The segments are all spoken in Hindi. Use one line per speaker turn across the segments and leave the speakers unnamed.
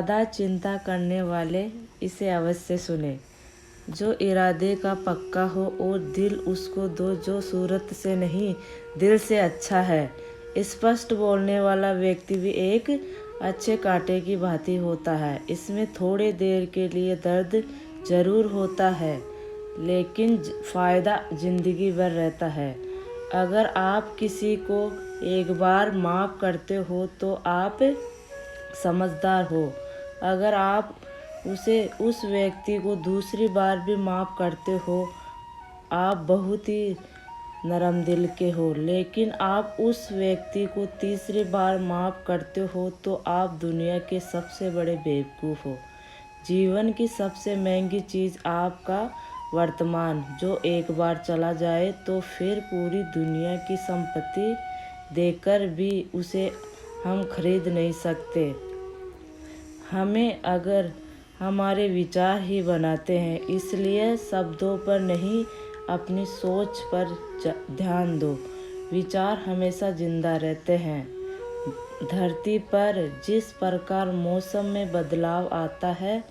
ज़्यादा चिंता करने वाले इसे अवश्य सुने। जो इरादे का पक्का हो और दिल उसको दो जो सूरत से नहीं दिल से अच्छा है। स्पष्ट बोलने वाला व्यक्ति भी एक अच्छे कांटे की भांति होता है। इसमें थोड़े देर के लिए दर्द जरूर होता है, लेकिन फायदा जिंदगी भर रहता है। अगर आप किसी को एक बार माफ करते हो तो आप समझदार हो। अगर आप उस व्यक्ति को दूसरी बार भी माफ करते हो, आप बहुत ही नरम दिल के हो। लेकिन आप उस व्यक्ति को तीसरी बार माफ करते हो तो आप दुनिया के सबसे बड़े बेवकूफ़ हो। जीवन की सबसे महंगी चीज़ आपका वर्तमान, जो एक बार चला जाए तो फिर पूरी दुनिया की संपत्ति देकर भी उसे हम खरीद नहीं सकते। हमें अगर हमारे विचार ही बनाते हैं, इसलिए शब्दों पर नहीं अपनी सोच पर ध्यान दो। विचार हमेशा जिंदा रहते हैं। धरती पर जिस प्रकार मौसम में बदलाव आता है,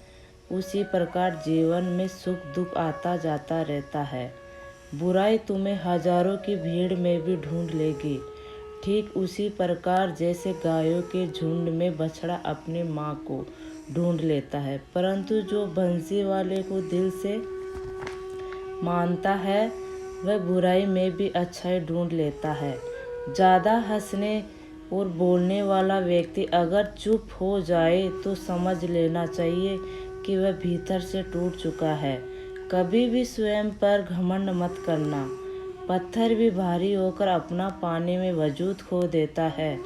उसी प्रकार जीवन में सुख दुख आता जाता रहता है। बुराई तुम्हें हजारों की भीड़ में भी ढूंढ लेगी, ठीक उसी प्रकार जैसे गायों के झुंड में बछड़ा अपनी माँ को ढूंढ लेता है। परंतु जो बंसी वाले को दिल से मानता है, वह बुराई में भी अच्छाई ढूंढ लेता है। ज़्यादा हंसने और बोलने वाला व्यक्ति अगर चुप हो जाए तो समझ लेना चाहिए कि वह भीतर से टूट चुका है। कभी भी स्वयं पर घमंड मत करना। पत्थर भी भारी होकर अपना पानी में वजूद खो देता है।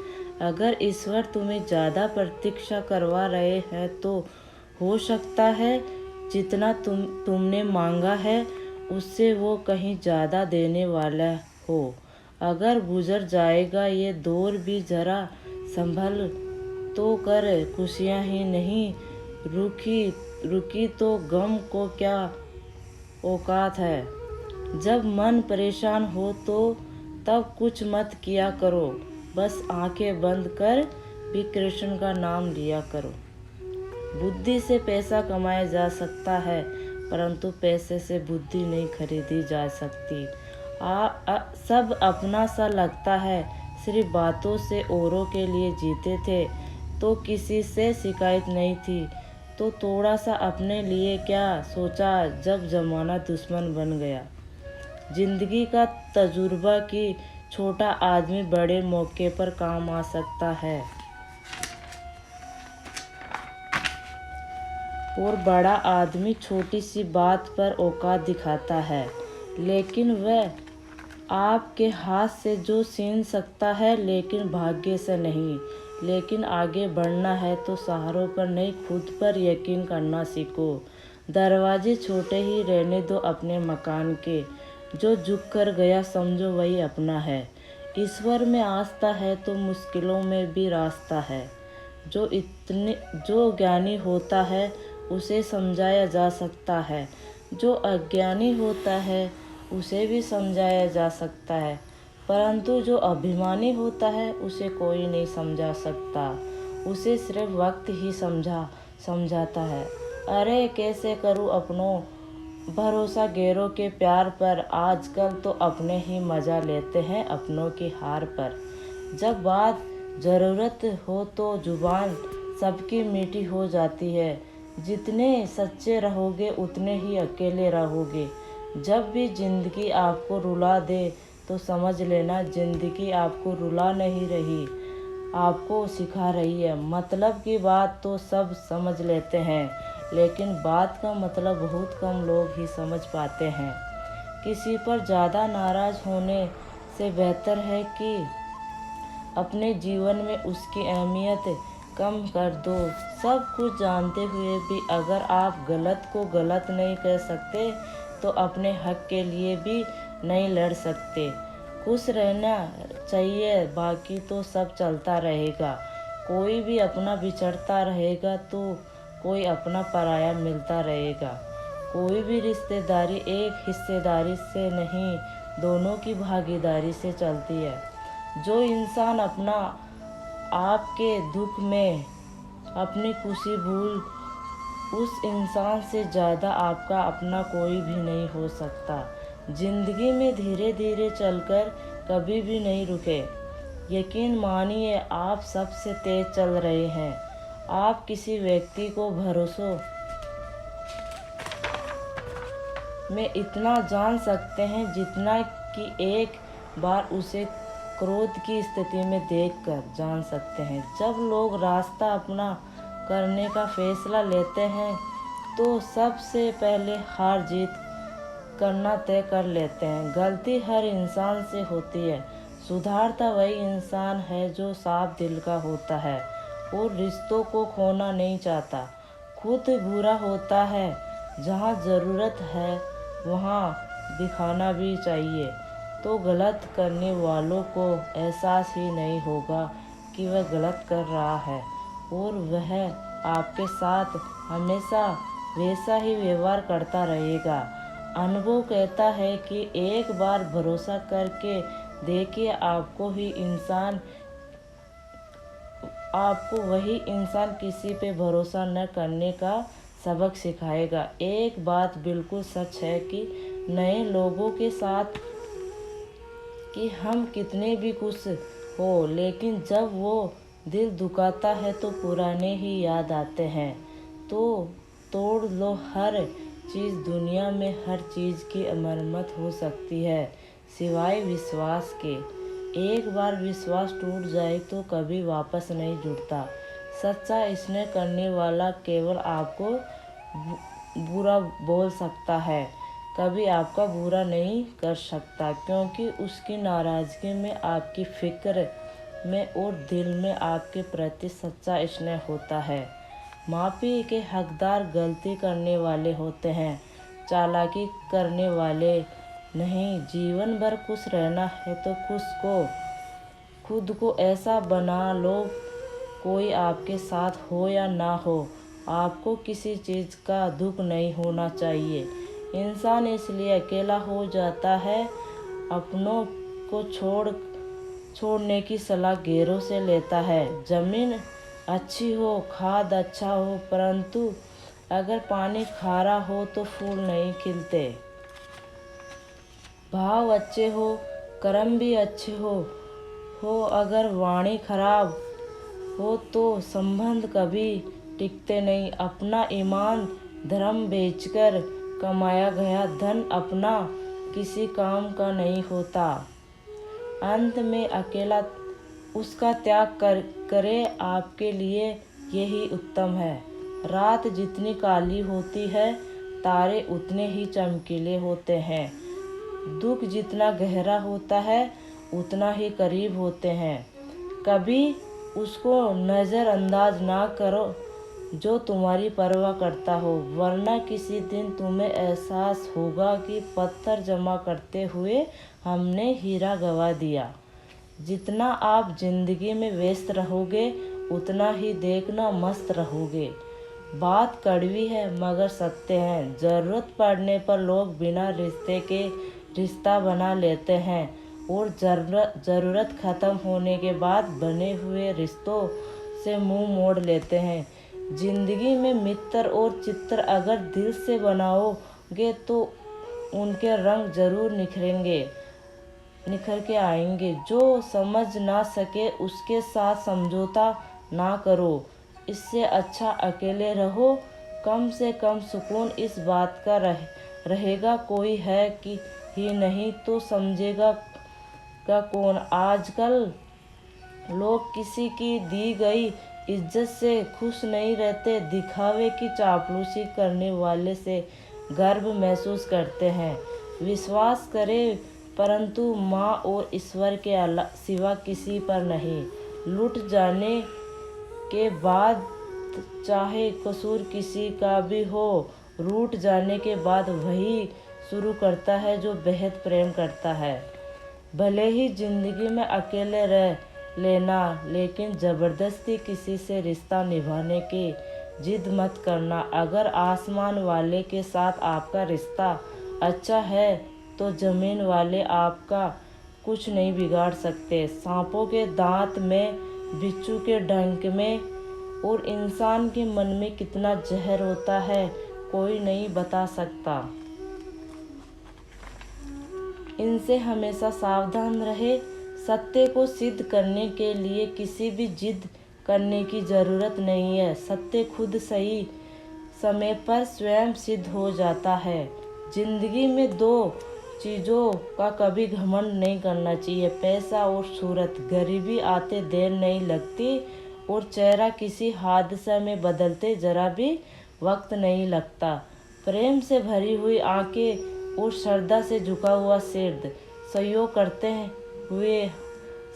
अगर ईश्वर तुम्हें ज़्यादा प्रतीक्षा करवा रहे हैं तो हो सकता है जितना तुमने मांगा है उससे वो कहीं ज़्यादा देने वाला हो। अगर गुजर जाएगा ये दौर भी जरा संभल तो कर, खुशियाँ ही नहीं रुकी तो गम को क्या औकात है। जब मन परेशान हो तो तब कुछ मत किया करो, बस आंखें बंद कर भी कृष्ण का नाम लिया करो। बुद्धि से पैसा कमाया जा सकता है, परंतु पैसे से बुद्धि नहीं खरीदी जा सकती। सब अपना सा लगता है। सिर्फ बातों से औरों के लिए जीते थे तो किसी से शिकायत नहीं थी, तो थोड़ा सा अपने लिए क्या सोचा जब जमाना दुश्मन बन गया। जिंदगी का तजुर्बा कि छोटा आदमी बड़े मौके पर काम आ सकता है और बड़ा आदमी छोटी सी बात पर औकात दिखाता है। लेकिन वह आपके हाथ से जो छीन सकता है, लेकिन भाग्य से नहीं। लेकिन आगे बढ़ना है तो सहारों पर नहीं, खुद पर यकीन करना सीखो। दरवाजे छोटे ही रहने दो अपने मकान के। जो झुक कर गया समझो वही अपना है। ईश्वर में आस्था है तो मुश्किलों में भी रास्ता है। जो ज्ञानी होता है उसे समझाया जा सकता है, जो अज्ञानी होता है उसे भी समझाया जा सकता है, परंतु जो अभिमानी होता है उसे कोई नहीं समझा सकता। उसे सिर्फ वक्त ही समझाता है। अरे कैसे करूं अपनों भरोसा गैरों के प्यार पर, आजकल तो अपने ही मजा लेते हैं अपनों की हार पर। जब बात ज़रूरत हो तो जुबान सबकी मीठी हो जाती है। जितने सच्चे रहोगे उतने ही अकेले रहोगे। जब भी जिंदगी आपको रुला दे तो समझ लेना जिंदगी आपको रुला नहीं रही, आपको सिखा रही है। मतलब की बात तो सब समझ लेते हैं, लेकिन बात का मतलब बहुत कम लोग ही समझ पाते हैं। किसी पर ज़्यादा नाराज़ होने से बेहतर है कि अपने जीवन में उसकी अहमियत कम कर दो। सब कुछ जानते हुए भी अगर आप गलत को गलत नहीं कह सकते तो अपने हक के लिए भी नहीं लड़ सकते। खुश रहना चाहिए, बाकी तो सब चलता रहेगा। कोई भी अपना बिछड़ता रहेगा तो कोई अपना पराया मिलता रहेगा। कोई भी रिश्तेदारी एक हिस्सेदारी से नहीं, दोनों की भागीदारी से चलती है। जो इंसान अपना आपके दुख में अपनी खुशी भूल उस इंसान से ज़्यादा आपका अपना कोई भी नहीं हो सकता। जिंदगी में धीरे धीरे चलकर कभी भी नहीं रुके। यकीन मानिए आप सबसे तेज चल रहे हैं। आप किसी व्यक्ति को भरोसों में इतना जान सकते हैं जितना कि एक बार उसे क्रोध की स्थिति में देखकर जान सकते हैं। जब लोग रास्ता अपना करने का फैसला लेते हैं तो सबसे पहले हार जीत करना तय कर लेते हैं। गलती हर इंसान से होती है। सुधारता वही इंसान है जो साफ दिल का होता है और रिश्तों को खोना नहीं चाहता। खुद बुरा होता है, जहाँ ज़रूरत है वहाँ दिखाना भी चाहिए, तो गलत करने वालों को एहसास ही नहीं होगा कि वह गलत कर रहा है और वह आपके साथ हमेशा वैसा ही व्यवहार करता रहेगा। अनुभव कहता है कि एक बार भरोसा करके देखिए, आपको वही इंसान किसी पे भरोसा न करने का सबक सिखाएगा। एक बात बिल्कुल सच है कि नए लोगों के साथ कि हम कितने भी खुश हो, लेकिन जब वो दिल दुखाता है तो पुराने ही याद आते हैं। तो तोड़ लो हर चीज़, दुनिया में हर चीज़ की मरम्मत हो सकती है सिवाय विश्वास के। एक बार विश्वास टूट जाए तो कभी वापस नहीं जुड़ता। सच्चा स्नेह करने वाला केवल आपको बुरा बोल सकता है, कभी आपका बुरा नहीं कर सकता, क्योंकि उसकी नाराज़गी में, आपकी फिक्र में और दिल में आपके प्रति सच्चा स्नेह होता है। माफ़ी के हकदार गलती करने वाले होते हैं, चालाकी करने वाले नहीं। जीवन भर खुश रहना है तो खुद को ऐसा बना लो, कोई आपके साथ हो या ना हो, आपको किसी चीज़ का दुख नहीं होना चाहिए। इंसान इसलिए अकेला हो जाता है, अपनों को छोड़ने की सलाह गैरों से लेता है। ज़मीन अच्छी हो, खाद अच्छा हो, परंतु अगर पानी खारा हो तो फूल नहीं खिलते। भाव अच्छे हो, कर्म भी अच्छे हो अगर वाणी खराब हो तो संबंध कभी टिकते नहीं। अपना ईमान धर्म बेचकर कमाया गया धन अपना किसी काम का नहीं होता। अंत में अकेला उसका त्याग करे, आपके लिए यही उत्तम है। रात जितनी काली होती है, तारे उतने ही चमकीले होते हैं। दुख जितना गहरा होता है, उतना ही करीब होते हैं। कभी उसको नज़रअंदाज ना करो जो तुम्हारी परवाह करता हो, वरना किसी दिन तुम्हें एहसास होगा कि पत्थर जमा करते हुए हमने हीरा गंवा दिया। जितना आप जिंदगी में व्यस्त रहोगे, उतना ही देखना मस्त रहोगे। बात कड़वी है मगर सत्य है। ज़रूरत पड़ने पर लोग बिना रिश्ते के रिश्ता बना लेते हैं और ज़रूरत ख़त्म होने के बाद बने हुए रिश्तों से मुंह मोड़ लेते हैं। ज़िंदगी में मित्र और चित्र अगर दिल से बनाओगे तो उनके रंग ज़रूर निखर के आएंगे। जो समझ ना सके उसके साथ समझौता ना करो, इससे अच्छा अकेले रहो। कम से कम सुकून इस बात का रहेगा कोई है कि ही नहीं तो समझेगा का कौन। आजकल लोग किसी की दी गई इज्जत से खुश नहीं रहते, दिखावे की चापलूसी करने वाले से गर्व महसूस करते हैं। विश्वास करें परंतु माँ और ईश्वर के सिवा किसी पर नहीं। लूट जाने के बाद चाहे कसूर किसी का भी हो, रूठ जाने के बाद वही शुरू करता है जो बेहद प्रेम करता है। भले ही जिंदगी में अकेले रह लेना, लेकिन ज़बरदस्ती किसी से रिश्ता निभाने की जिद मत करना। अगर आसमान वाले के साथ आपका रिश्ता अच्छा है तो ज़मीन वाले आपका कुछ नहीं बिगाड़ सकते। सांपों के दांत में, बिच्छू के डंक में और इंसान के मन में कितना जहर होता है कोई नहीं बता सकता। इनसे हमेशा सावधान रहे। सत्य को सिद्ध करने के लिए किसी भी जिद करने की जरूरत नहीं है। सत्य खुद सही समय पर स्वयं सिद्ध हो जाता है। जिंदगी में दो चीज़ों का कभी घमंड नहीं करना चाहिए, पैसा और शोहरत। गरीबी आते देर नहीं लगती और चेहरा किसी हादसे में बदलते जरा भी वक्त नहीं लगता। प्रेम से भरी हुई आंखें और श्रद्धा से झुका हुआ सिर, सहयोग करते हुए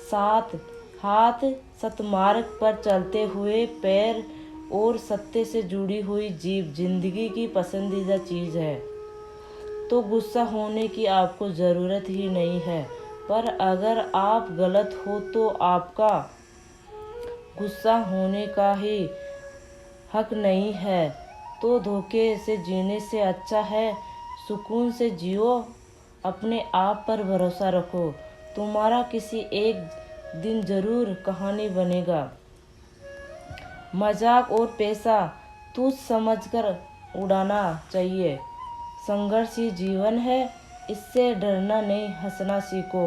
साथ हाथ, सतमार्ग पर चलते हुए पैर और सत्य से जुड़ी हुई जीभ जिंदगी की पसंदीदा चीज़ है। तो गुस्सा होने की आपको ज़रूरत ही नहीं है। पर अगर आप गलत हो तो आपका गुस्सा होने का ही हक नहीं है। तो धोखे से जीने से अच्छा है सुकून से जियो। अपने आप पर भरोसा रखो, तुम्हारा किसी एक दिन जरूर कहानी बनेगा। मजाक और पैसा तुच्छ समझकर उड़ाना चाहिए। संघर्ष ही जीवन है, इससे डरना नहीं हंसना सीखो।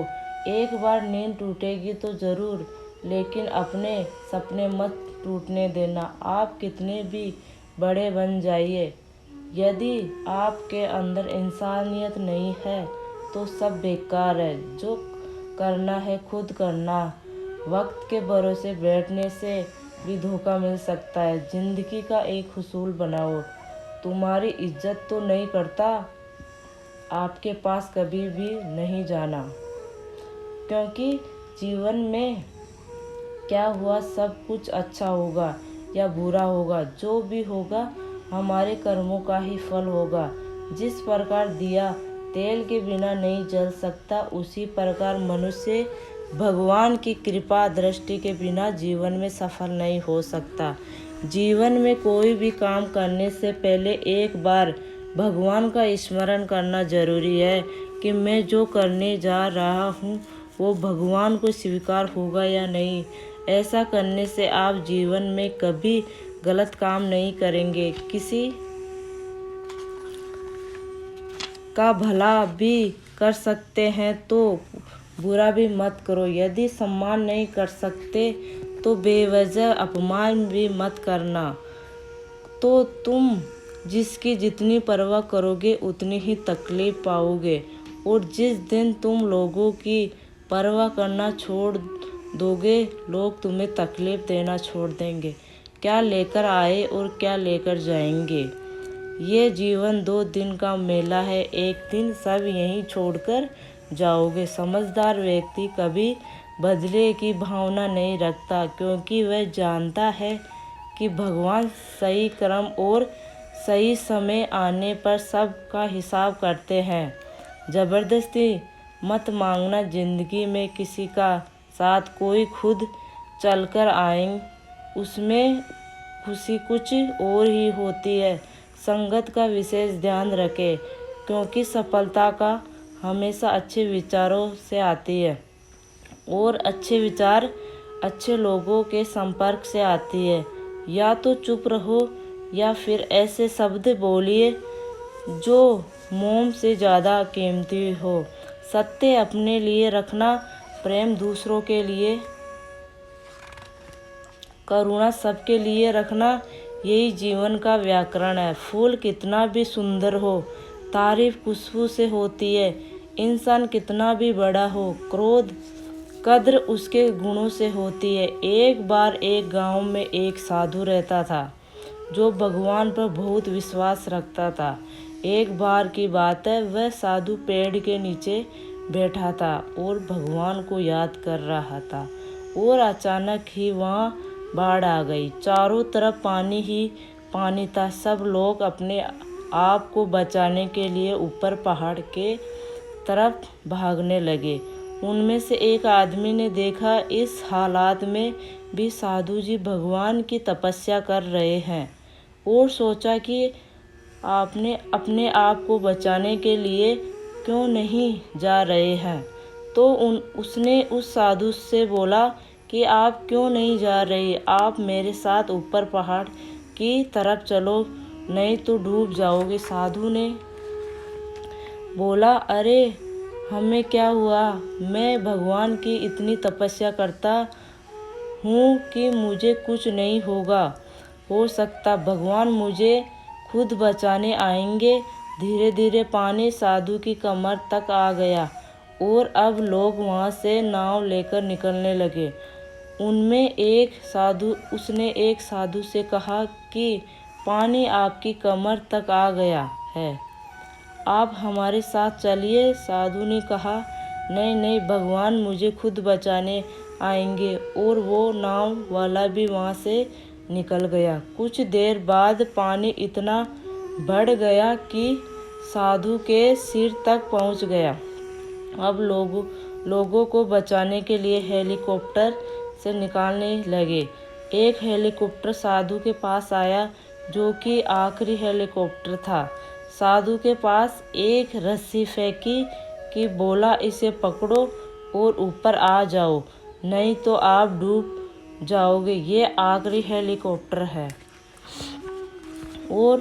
एक बार नींद टूटेगी तो ज़रूर, लेकिन अपने सपने मत टूटने देना। आप कितने भी बड़े बन जाइए, यदि आपके अंदर इंसानियत नहीं है तो सब बेकार है। जो करना है खुद करना। वक्त के भरोसे बैठने से भी धोखा मिल सकता है। जिंदगी का एक उसूल बनाओ, तुम्हारी इज्जत तो नहीं करता, आपके पास कभी भी नहीं जाना। क्योंकि जीवन में क्या हुआ, सब कुछ अच्छा होगा या बुरा होगा, जो भी होगा हमारे कर्मों का ही फल होगा। जिस प्रकार दिया तेल के बिना नहीं जल सकता, उसी प्रकार मनुष्य भगवान की कृपा दृष्टि के बिना जीवन में सफल नहीं हो सकता। जीवन में कोई भी काम करने से पहले एक बार भगवान का स्मरण करना जरूरी है कि मैं जो करने जा रहा हूँ वो भगवान को स्वीकार होगा या नहीं। ऐसा करने से आप जीवन में कभी गलत काम नहीं करेंगे। किसी का भला भी कर सकते हैं तो बुरा भी मत करो। यदि सम्मान नहीं कर सकते तो बेवजह अपमान भी मत करना। तो तुम जिसकी जितनी परवाह करोगे उतनी ही तकलीफ पाओगे, और जिस दिन तुम लोगों की परवाह करना छोड़ दोगे, लोग तुम्हें तकलीफ देना छोड़ देंगे। क्या लेकर आए और क्या लेकर जाएंगे। ये जीवन 2 दिन का मेला है, एक दिन सब यहीं छोड़कर जाओगे। समझदार व्यक्ति कभी बदले की भावना नहीं रखता, क्योंकि वह जानता है कि भगवान सही कर्म और सही समय आने पर सब का हिसाब करते हैं। ज़बरदस्ती मत मांगना। जिंदगी में किसी का साथ कोई खुद चलकर आए, उसमें खुशी कुछ और ही होती है। संगत का विशेष ध्यान रखें, क्योंकि सफलता का हमेशा अच्छे विचारों से आती है और अच्छे विचार अच्छे लोगों के संपर्क से आती है। या तो चुप रहो या फिर ऐसे शब्द बोलिए जो मोम से ज़्यादा कीमती हो। सत्य अपने लिए रखना, प्रेम दूसरों के लिए, करुणा सबके लिए रखना, यही जीवन का व्याकरण है। फूल कितना भी सुंदर हो, तारीफ खुशबू से होती है। इंसान कितना भी बड़ा हो, क्रोध कद्र उसके गुणों से होती है। एक बार एक गांव में एक साधु रहता था जो भगवान पर बहुत विश्वास रखता था। एक बार की बात है, वह साधु पेड़ के नीचे बैठा था और भगवान को याद कर रहा था, और अचानक ही वहाँ बाढ़ आ गई। चारों तरफ पानी ही पानी था। सब लोग अपने आप को बचाने के लिए ऊपर पहाड़ के तरफ भागने लगे। उनमें से एक आदमी ने देखा इस हालात में भी साधु जी भगवान की तपस्या कर रहे हैं, और सोचा कि आपने अपने आप को बचाने के लिए क्यों नहीं जा रहे हैं। तो उसने उस साधु से बोला कि आप क्यों नहीं जा रही, आप मेरे साथ ऊपर पहाड़ की तरफ चलो, नहीं तो डूब जाओगे। साधु ने बोला, अरे हमें क्या हुआ, मैं भगवान की इतनी तपस्या करता हूँ कि मुझे कुछ नहीं होगा, हो सकता भगवान मुझे खुद बचाने आएंगे। धीरे धीरे पानी साधु की कमर तक आ गया और अब लोग वहाँ से नाव लेकर निकलने लगे। उसने एक साधु से कहा कि पानी आपकी कमर तक आ गया है, आप हमारे साथ चलिए। साधु ने कहा, नहीं नहीं, भगवान मुझे खुद बचाने आएंगे। और वो नाव वाला भी वहाँ से निकल गया। कुछ देर बाद पानी इतना बढ़ गया कि साधु के सिर तक पहुँच गया। अब लोगों को बचाने के लिए हेलीकॉप्टर से निकालने लगे। एक हेलीकॉप्टर साधु के पास आया, जो कि आखिरी हेलीकॉप्टर था। साधु के पास एक रस्सी फेंकी कि बोला, इसे पकड़ो और ऊपर आ जाओ, नहीं तो आप डूब जाओगे, ये आखिरी हेलीकॉप्टर है और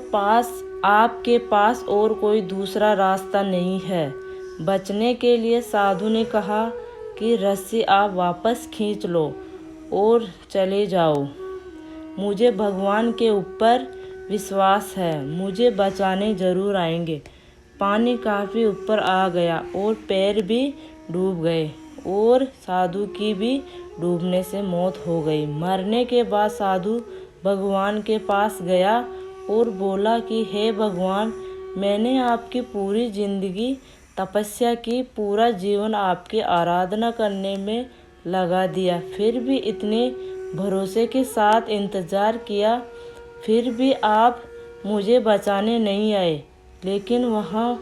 आपके पास और कोई दूसरा रास्ता नहीं है बचने के लिए। साधु ने कहा कि रस्सी आप वापस खींच लो और चले जाओ, मुझे भगवान के ऊपर विश्वास है, मुझे बचाने जरूर आएंगे। पानी काफ़ी ऊपर आ गया और पैर भी डूब गए और साधु की भी डूबने से मौत हो गई। मरने के बाद साधु भगवान के पास गया और बोला कि हे भगवान, मैंने आपकी पूरी जिंदगी तपस्या की, पूरा जीवन आपकी आराधना करने में लगा दिया, फिर भी इतने भरोसे के साथ इंतज़ार किया, फिर भी आप मुझे बचाने नहीं आए, लेकिन वहाँ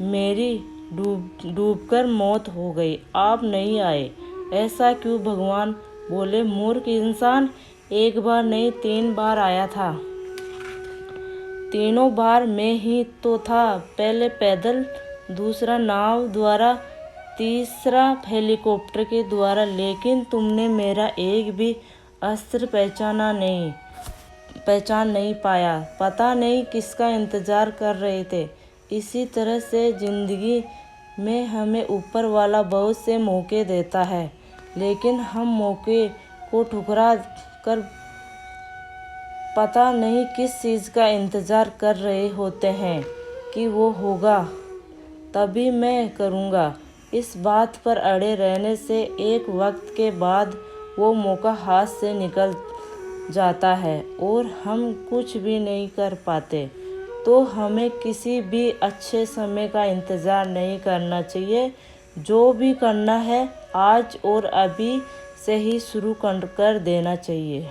मेरी डूबकर मौत हो गई, आप नहीं आए, ऐसा क्यों? भगवान बोले, मूर्ख इंसान, एक बार नहीं 3 बार आया था, तीनों बार मैं ही तो था, पहले पैदल, दूसरा नाव द्वारा, तीसरा हेलीकॉप्टर के द्वारा, लेकिन तुमने मेरा एक भी अस्त्र पहचान नहीं पाया, पता नहीं किसका इंतज़ार कर रहे थे। इसी तरह से ज़िंदगी में हमें ऊपर वाला बहुत से मौके देता है, लेकिन हम मौके को ठुकरा कर पता नहीं किस चीज़ का इंतज़ार कर रहे होते हैं कि वो होगा तभी मैं करूँगा। इस बात पर अड़े रहने से एक वक्त के बाद वो मौका हाथ से निकल जाता है और हम कुछ भी नहीं कर पाते। तो हमें किसी भी अच्छे समय का इंतज़ार नहीं करना चाहिए, जो भी करना है आज और अभी से ही शुरू कर देना चाहिए।